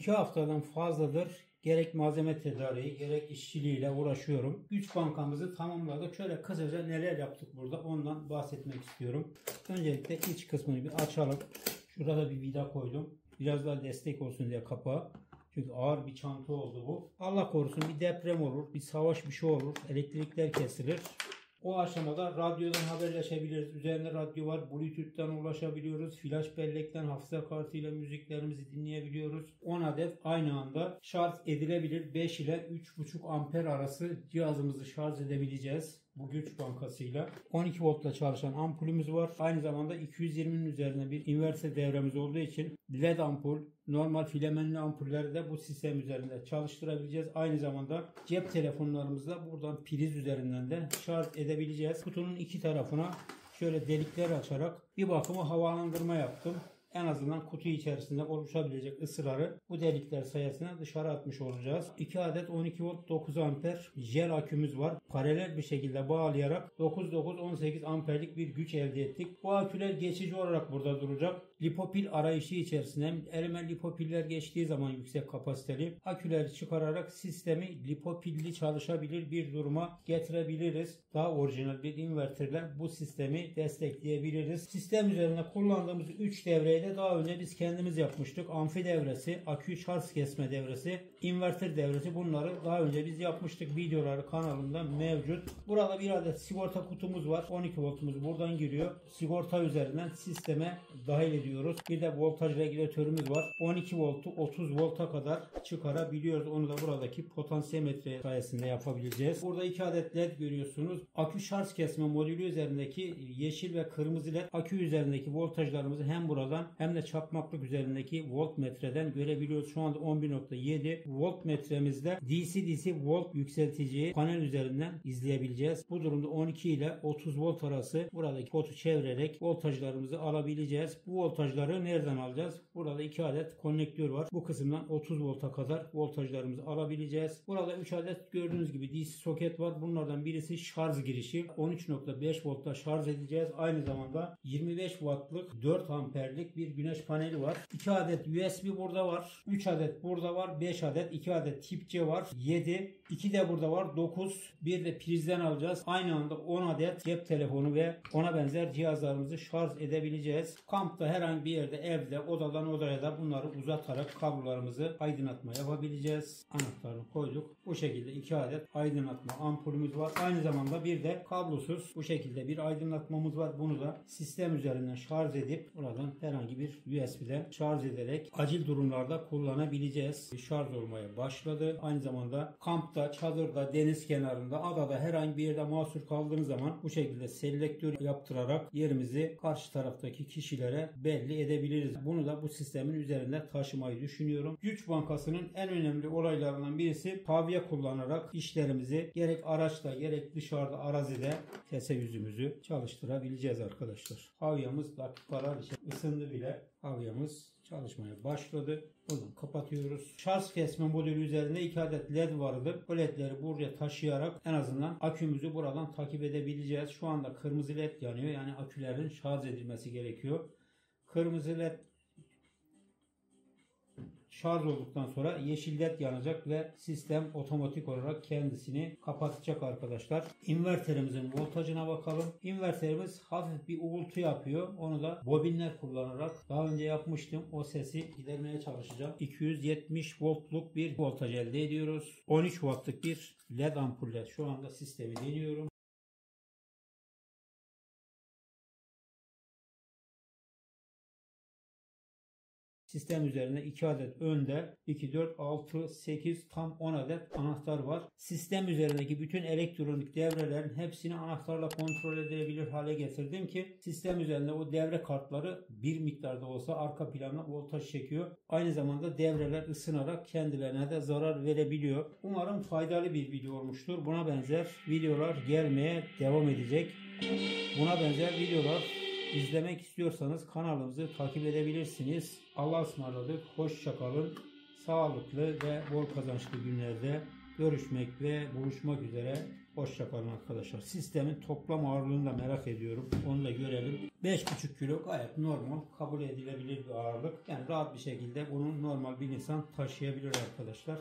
2 haftadan fazladır gerek malzeme tedariği gerek işçiliğiyle uğraşıyorum. Güç bankamızı tamamladık. Şöyle kısaca neler yaptık burada ondan bahsetmek istiyorum. Öncelikle iç kısmını bir açalım. Şurada bir vida koydum. Biraz daha destek olsun diye kapağı. Çünkü ağır bir çanta oldu bu. Allah korusun bir deprem olur, bir savaş bir şey olur, elektrikler kesilir. O aşamada radyodan haberleşebiliriz. Üzerinde radyo var. Bluetooth'tan ulaşabiliyoruz. Flash bellekten hafıza kartıyla müziklerimizi dinleyebiliyoruz. 10 adet aynı anda şarj edilebilir. 5 ile 3,5 amper arası cihazımızı şarj edebileceğiz. Bu güç bankasıyla 12 voltla çalışan ampulümüz var. Aynı zamanda 220'nin üzerine bir inverter devremiz olduğu için LED ampul, normal filemenli ampulleri de bu sistem üzerinde çalıştırabileceğiz. Aynı zamanda cep telefonlarımızla buradan priz üzerinden de şarj edebileceğiz. Kutunun iki tarafına şöyle delikler açarak bir bakımı havalandırma yaptım. En azından kutu içerisinde oluşabilecek ısıları bu delikler sayesinde dışarı atmış olacağız. 2 adet 12 volt 9 amper jel akümüz var. Paralel bir şekilde bağlayarak 9-9-18 amperlik bir güç elde ettik. Bu aküler geçici olarak burada duracak. Lipopil arayışı içerisinde elime lipopiller geçtiği zaman yüksek kapasiteli aküleri çıkararak sistemi lipopilli çalışabilir bir duruma getirebiliriz. Daha orijinal bir inverterle bu sistemi destekleyebiliriz. Sistem üzerinde kullandığımız 3 devreyi de daha önce biz kendimiz yapmıştık. Amfi devresi, akü şarj kesme devresi, inverter devresi, bunları daha önce biz yapmıştık. Videoları kanalımda mevcut. Burada bir adet sigorta kutumuz var. 12 voltumuz buradan giriyor. Sigorta üzerinden sisteme dahil ediyoruz. Bir de voltaj regülatörümüz var. 12 voltu 30 volta kadar çıkarabiliyoruz. Onu da buradaki potansiyometre sayesinde yapabileceğiz. Burada 2 adet led görüyorsunuz. Akü şarj kesme modülü üzerindeki yeşil ve kırmızı led akü üzerindeki voltajlarımızı hem buradan hem de çakmaklık üzerindeki voltmetreden görebiliyoruz. Şu anda 11.7 voltmetremizde DC volt yükselticiyi panel üzerinden izleyebileceğiz. Bu durumda 12 ile 30 volt arası buradaki potu çevirerek voltajlarımızı alabileceğiz. Bu voltajları nereden alacağız? Burada 2 adet konnektör var. Bu kısımdan 30 volta kadar voltajlarımızı alabileceğiz. Burada 3 adet gördüğünüz gibi DC soket var. Bunlardan birisi şarj girişi. 13.5 voltta şarj edeceğiz. Aynı zamanda 25 wattlık 4 amperlik bir güneş paneli var. 2 adet USB burada var. 3 adet burada var. 5 adet. 2 adet tip C var. 7. 2 de burada var. 9. Bir de prizden alacağız. Aynı anda 10 adet cep telefonu ve ona benzer cihazlarımızı şarj edebileceğiz. Kampta herhangi bir yerde, evde, odadan odaya da bunları uzatarak kablolarımızı aydınlatma yapabileceğiz. Anahtarını koyduk. Bu şekilde 2 adet aydınlatma ampulümüz var. Aynı zamanda bir de kablosuz bu şekilde bir aydınlatmamız var. Bunu da sistem üzerinden şarj edip buradan herhangi bir USB'den şarj ederek acil durumlarda kullanabileceğiz. Şarj olmaya başladı. Aynı zamanda kampta, çadırda, deniz kenarında, adada herhangi bir yerde mahsur kaldığımız zaman bu şekilde selektör yaptırarak yerimizi karşı taraftaki kişilere belli edebiliriz. Bunu da bu sistemin üzerinde taşımayı düşünüyorum. Güç bankasının en önemli olaylarından birisi havya kullanarak işlerimizi gerek araçta gerek dışarıda arazide kese yüzümüzü çalıştırabileceğiz arkadaşlar. Havyamız dakikalar için ısındı bile. Havyamız çalışmaya başladı. Buradan kapatıyoruz. Şarj kesme modülü üzerinde 2 adet led vardı. Bu ledleri buraya taşıyarak en azından akümüzü buradan takip edebileceğiz. Şu anda kırmızı led yanıyor. Yani akülerin şarj edilmesi gerekiyor. Kırmızı led şarj olduktan sonra yeşil led yanacak ve sistem otomatik olarak kendisini kapatacak arkadaşlar. İnverterimizin voltajına bakalım. İnverterimiz hafif bir uğultu yapıyor. Onu da bobinler kullanarak daha önce yapmıştım. O sesi gidermeye çalışacağım. 270 voltluk bir voltaj elde ediyoruz. 13 wattlık bir led ampulle şu anda sistemi deniyorum. Sistem üzerinde 2 adet önde 2, 4, 6, 8 tam 10 adet anahtar var. Sistem üzerindeki bütün elektronik devrelerin hepsini anahtarla kontrol edilebilir hale getirdim ki sistem üzerinde o devre kartları bir miktarda olsa arka plana voltaj çekiyor. Aynı zamanda devreler ısınarak kendilerine de zarar verebiliyor. Umarım faydalı bir video olmuştur. Buna benzer videolar gelmeye devam edecek. Buna benzer videolar İzlemek istiyorsanız kanalımızı takip edebilirsiniz. Allah'a ısmarladık. Hoşça kalın. Sağlıklı ve bol kazançlı günlerde görüşmek ve buluşmak üzere. Hoşça kalın arkadaşlar. Sistemin toplam ağırlığını da merak ediyorum. Onu da görelim. 5,5 kilo gayet normal, kabul edilebilir bir ağırlık. Yani rahat bir şekilde bunu normal bir insan taşıyabilir arkadaşlar.